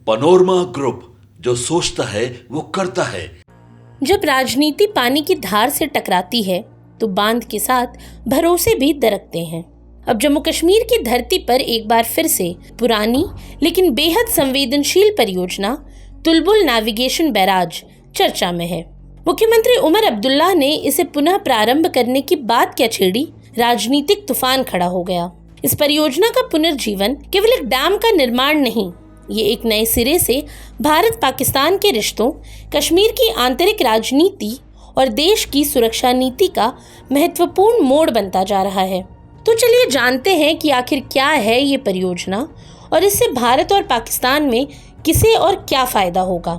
Panorama group, जो सोचता है वो करता है। जब राजनीति पानी की धार से टकराती है तो बांध के साथ भरोसे भी दरकते हैं। अब जम्मू कश्मीर की धरती पर एक बार फिर से पुरानी लेकिन बेहद संवेदनशील परियोजना तुलबुल नेविगेशन बैराज चर्चा में है। मुख्यमंत्री उमर अब्दुल्ला ने इसे पुनः प्रारंभ करने की बात क्या छेड़ी, राजनीतिक तूफान खड़ा हो गया। इस परियोजना का पुनर्जीवन केवल एक डैम का निर्माण नहीं, ये एक नए सिरे से भारत पाकिस्तान के रिश्तों, कश्मीर की आंतरिक राजनीति और देश की सुरक्षा नीति का महत्वपूर्ण मोड़ बनता जा रहा है। तो चलिए जानते हैं कि आखिर क्या है ये परियोजना और इससे भारत और पाकिस्तान में किसे और क्या फायदा होगा।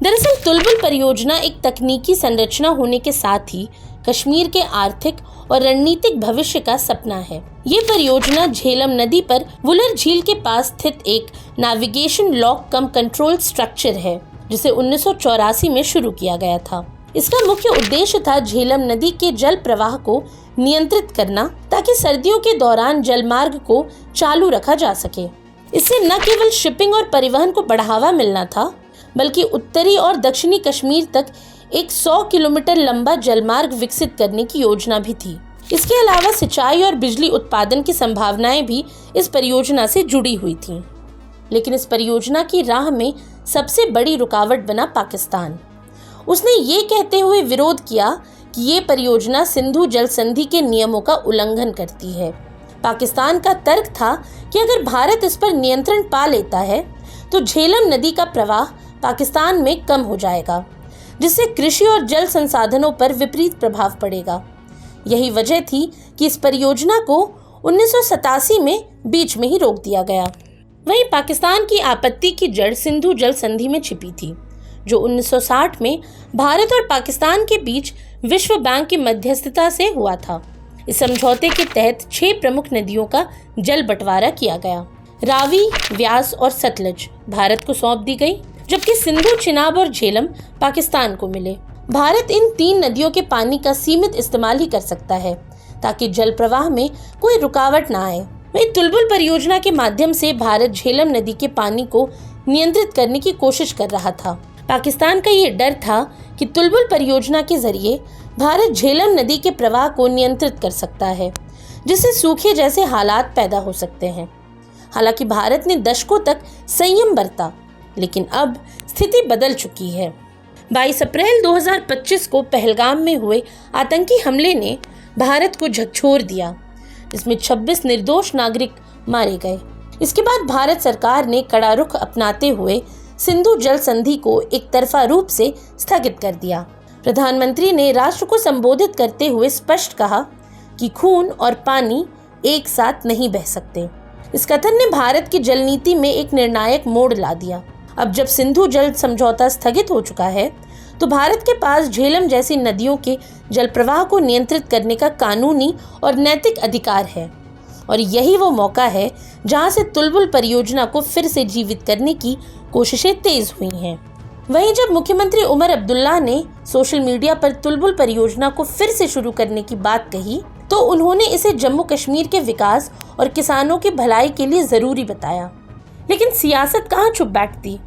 दरअसल तुलबुल परियोजना एक तकनीकी संरचना होने के साथ ही कश्मीर के आर्थिक और रणनीतिक भविष्य का सपना है। ये परियोजना झेलम नदी पर वुलर झील के पास स्थित एक नेविगेशन लॉक कम कंट्रोल स्ट्रक्चर है, जिसे 1984 में शुरू किया गया था। इसका मुख्य उद्देश्य था झेलम नदी के जल प्रवाह को नियंत्रित करना, ताकि सर्दियों के दौरान जलमार्ग को चालू रखा जा सके। इससे न केवल शिपिंग और परिवहन को बढ़ावा मिलना था, बल्कि उत्तरी और दक्षिणी कश्मीर तक एक 100 किलोमीटर लंबा जलमार्ग विकसित करने की योजना भी थी। इसके अलावा सिंचाई और बिजली उत्पादन की संभावनाएं भी इस परियोजना से जुड़ी हुई थीं। लेकिन इस परियोजना की राह में सबसे बड़ी रुकावट बना पाकिस्तान। उसने ये कहते हुए विरोध किया कि ये परियोजना सिंधु जल संधि के नियमों का उल्लंघन करती है। पाकिस्तान का तर्क था कि अगर भारत इस पर नियंत्रण पा लेता है तो झेलम नदी का प्रवाह पाकिस्तान में कम हो जाएगा, जिससे कृषि और जल संसाधनों पर विपरीत प्रभाव पड़ेगा। यही वजह थी कि इस परियोजना को 1987 में बीच में ही रोक दिया गया। वहीं पाकिस्तान की आपत्ति की जड़ सिंधु जल संधि में छिपी थी, जो 1960 में भारत और पाकिस्तान के बीच विश्व बैंक की मध्यस्थता से हुआ था। इस समझौते के तहत 6 प्रमुख नदियों का जल बंटवारा किया गया। रावी, व्यास और सतलज भारत को सौंप दी गई, जबकि सिंधु, चिनाब और झेलम पाकिस्तान को मिले। भारत इन 3 नदियों के पानी का सीमित इस्तेमाल ही कर सकता है, ताकि जल प्रवाह में कोई रुकावट ना आए। वहीं तुलबुल परियोजना के माध्यम से भारत झेलम नदी के पानी को नियंत्रित करने की कोशिश कर रहा था। पाकिस्तान का ये डर था कि तुलबुल परियोजना के जरिए भारत झेलम नदी के प्रवाह को नियंत्रित कर सकता है, जिससे सूखे जैसे हालात पैदा हो सकते हैं। हालांकि भारत ने दशकों तक संयम बरता, लेकिन अब स्थिति बदल चुकी है। 22 अप्रैल 2025 को पहलगाम में हुए आतंकी हमले ने भारत को झकझोर दिया, जिसमें 26 निर्दोष नागरिक मारे गए। इसके बाद भारत सरकार ने कड़ा रुख अपनाते हुए सिंधु जल संधि को एक तरफा रूप से स्थगित कर दिया। प्रधानमंत्री ने राष्ट्र को संबोधित करते हुए स्पष्ट कहा कि खून और पानी एक साथ नहीं बह सकते। इस कथन ने भारत की जल नीति में एक निर्णायक मोड़ ला दिया। अब जब सिंधु जल समझौता स्थगित हो चुका है, तो भारत के पास झेलम जैसी नदियों के जल प्रवाह को नियंत्रित करने का कानूनी और नैतिक अधिकार है। और यही वो मौका है जहां से तुलबुल परियोजना को फिर से जीवित करने की कोशिशें तेज हुई हैं। वहीं जब मुख्यमंत्री उमर अब्दुल्ला ने सोशल मीडिया पर तुलबुल परियोजना को फिर से शुरू करने की बात कही, तो उन्होंने इसे जम्मू कश्मीर के विकास और किसानों की भलाई के लिए जरूरी बताया। लेकिन सियासत कहाँ चुप बैठती।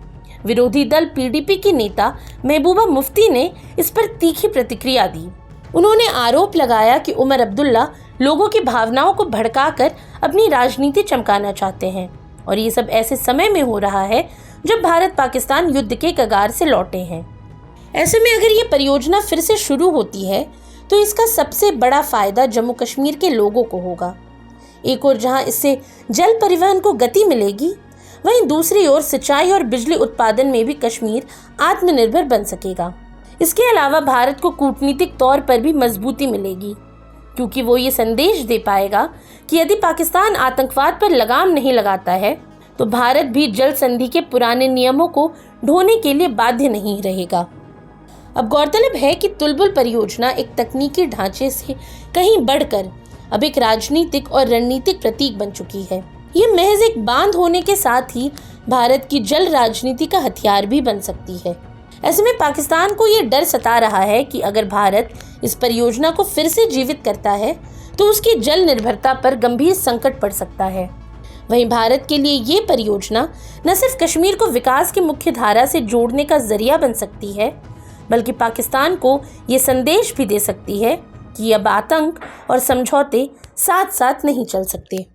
विरोधी दल पीडीपी की नेता महबूबा मुफ्ती ने इस पर तीखी प्रतिक्रिया दी। उन्होंने आरोप लगाया कि उमर अब्दुल्ला लोगों की भावनाओं को भड़काकर अपनी राजनीति चमकाना चाहते हैं, और ये सब ऐसे समय में हो रहा है जब भारत पाकिस्तान युद्ध के कगार से लौटे हैं। ऐसे में अगर ये परियोजना फिर से शुरू होती है तो इसका सबसे बड़ा फायदा जम्मू कश्मीर के लोगों को होगा। एक ओर जहां इससे जल परिवहन को गति मिलेगी, वहीं दूसरी ओर सिंचाई और बिजली उत्पादन में भी कश्मीर आत्मनिर्भर बन सकेगा। इसके अलावा भारत को कूटनीतिक तौर पर भी मजबूती मिलेगी, क्योंकि वो ये संदेश दे पाएगा कि यदि पाकिस्तान आतंकवाद पर लगाम नहीं लगाता है तो भारत भी जल संधि के पुराने नियमों को ढोने के लिए बाध्य नहीं रहेगा। अब गौरतलब है कि तुलबुल परियोजना एक तकनीकी ढांचे से कहीं बढ़कर अब एक राजनीतिक और रणनीतिक प्रतीक बन चुकी है। ये महज एक बांध होने के साथ ही भारत की जल राजनीति का हथियार भी बन सकती है। ऐसे में पाकिस्तान को ये डर सता रहा है कि अगर भारत इस परियोजना को फिर से जीवित करता है तो उसकी जल निर्भरता पर गंभीर संकट पड़ सकता है। वहीं भारत के लिए ये परियोजना न सिर्फ कश्मीर को विकास की मुख्य धारा से जोड़ने का जरिया बन सकती है, बल्कि पाकिस्तान को ये संदेश भी दे सकती है कि अब आतंक और समझौते साथ साथ नहीं चल सकते।